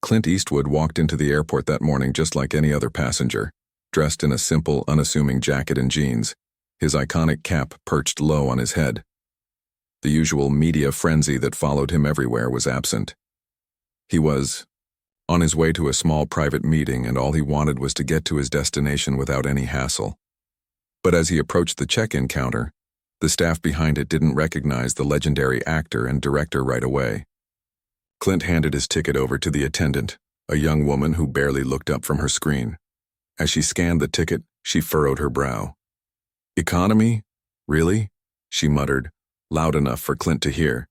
Clint Eastwood walked into the airport that morning just like any other passenger, dressed in a simple, unassuming jacket and jeans, his iconic cap perched low on his head. The usual media frenzy that followed him everywhere was absent. He was on his way to a small private meeting, and all he wanted was to get to his destination without any hassle. But as he approached the check-in counter, the staff behind it didn't recognize the legendary actor and director right away. Clint handed his ticket over to the attendant, a young woman who barely looked up from her screen. As she scanned the ticket, she furrowed her brow. "Economy? Really?" she muttered, loud enough for Clint to hear.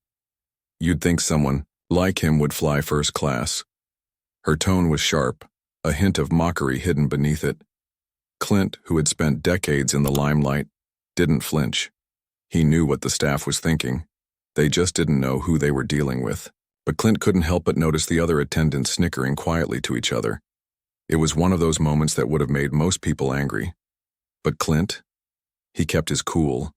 "You'd think someone like him would fly first class." Her tone was sharp, a hint of mockery hidden beneath it. Clint, who had spent decades in the limelight, didn't flinch. He knew what the staff was thinking. They just didn't know who they were dealing with. But Clint couldn't help but notice the other attendants snickering quietly to each other. It was one of those moments that would have made most people angry. But Clint? He kept his cool.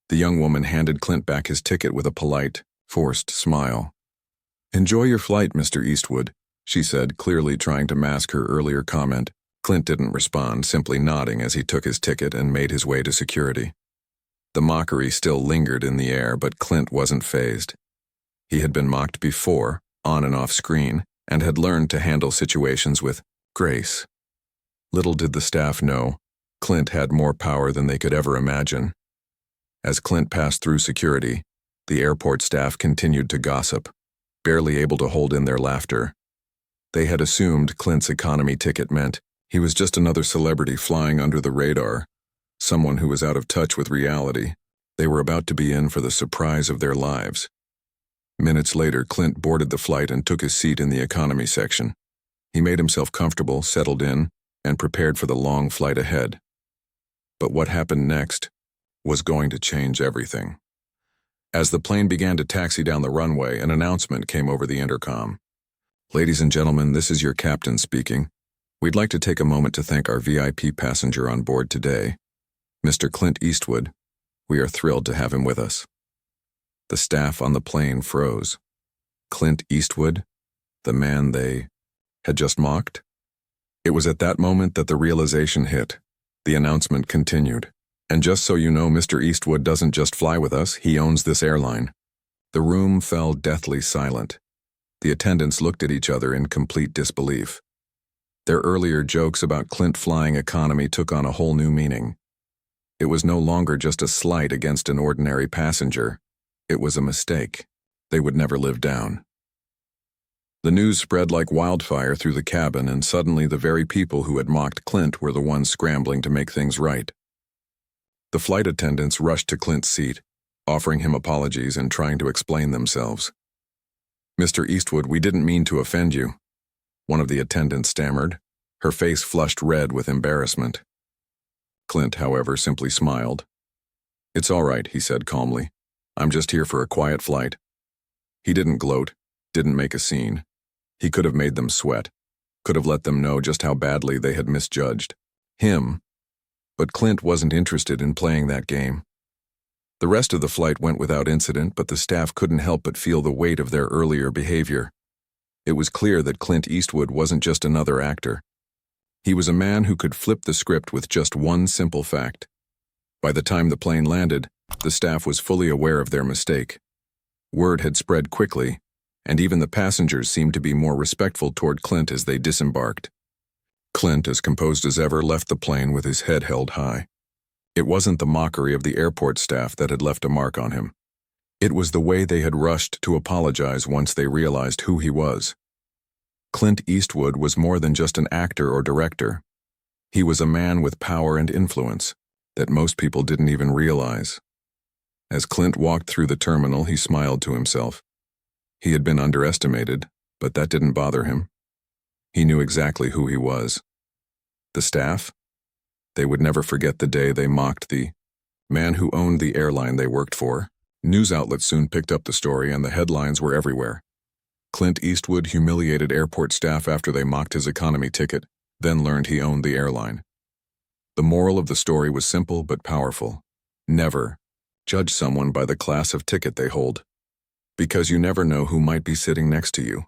The young woman handed Clint back his ticket with a polite, forced smile. "Enjoy your flight, Mr. Eastwood," she said, clearly trying to mask her earlier comment. Clint didn't respond, simply nodding as he took his ticket and made his way to security. The mockery still lingered in the air, but Clint wasn't fazed. He had been mocked before, on and off screen, and had learned to handle situations with grace. Little did the staff know, Clint had more power than they could ever imagine. As Clint passed through security, the airport staff continued to gossip, barely able to hold in their laughter. They had assumed Clint's economy ticket meant he was just another celebrity flying under the radar, someone who was out of touch with reality. They were about to be in for the surprise of their lives. Minutes later, Clint boarded the flight and took his seat in the economy section. He made himself comfortable, settled in, and prepared for the long flight ahead. But what happened next was going to change everything. As the plane began to taxi down the runway, an announcement came over the intercom. "Ladies and gentlemen, this is your captain speaking. We'd like to take a moment to thank our VIP passenger on board today, Mr. Clint Eastwood. We are thrilled to have him with us." The staff on the plane froze. Clint Eastwood, the man they had just mocked? It was at that moment that the realization hit. The announcement continued. "And just so you know, Mr. Eastwood doesn't just fly with us, he owns this airline." The room fell deathly silent. The attendants looked at each other in complete disbelief. Their earlier jokes about Clint flying economy took on a whole new meaning. It was no longer just a slight against an ordinary passenger. It was a mistake they would never live down. The news spread like wildfire through the cabin, and suddenly the very people who had mocked Clint were the ones scrambling to make things right. The flight attendants rushed to Clint's seat, offering him apologies and trying to explain themselves. "Mr. Eastwood, we didn't mean to offend you," one of the attendants stammered, her face flushed red with embarrassment. Clint, however, simply smiled. "It's all right," he said calmly. "I'm just here for a quiet flight." He didn't gloat, didn't make a scene. He could have made them sweat, could have let them know just how badly they had misjudged him. But Clint wasn't interested in playing that game. The rest of the flight went without incident, but the staff couldn't help but feel the weight of their earlier behavior. It was clear that Clint Eastwood wasn't just another actor. He was a man who could flip the script with just one simple fact. By the time the plane landed, the staff was fully aware of their mistake. Word had spread quickly, and even the passengers seemed to be more respectful toward Clint as they disembarked. Clint, as composed as ever, left the plane with his head held high. It wasn't the mockery of the airport staff that had left a mark on him. It was the way they had rushed to apologize once they realized who he was. Clint Eastwood was more than just an actor or director. He was a man with power and influence that most people didn't even realize. As Clint walked through the terminal, he smiled to himself. He had been underestimated, but that didn't bother him. He knew exactly who he was. The staff? They would never forget the day they mocked the man who owned the airline they worked for. News outlets soon picked up the story, and the headlines were everywhere. Clint Eastwood humiliated airport staff after they mocked his economy ticket, then learned he owned the airline. The moral of the story was simple but powerful. Never judge someone by the class of ticket they hold, because you never know who might be sitting next to you.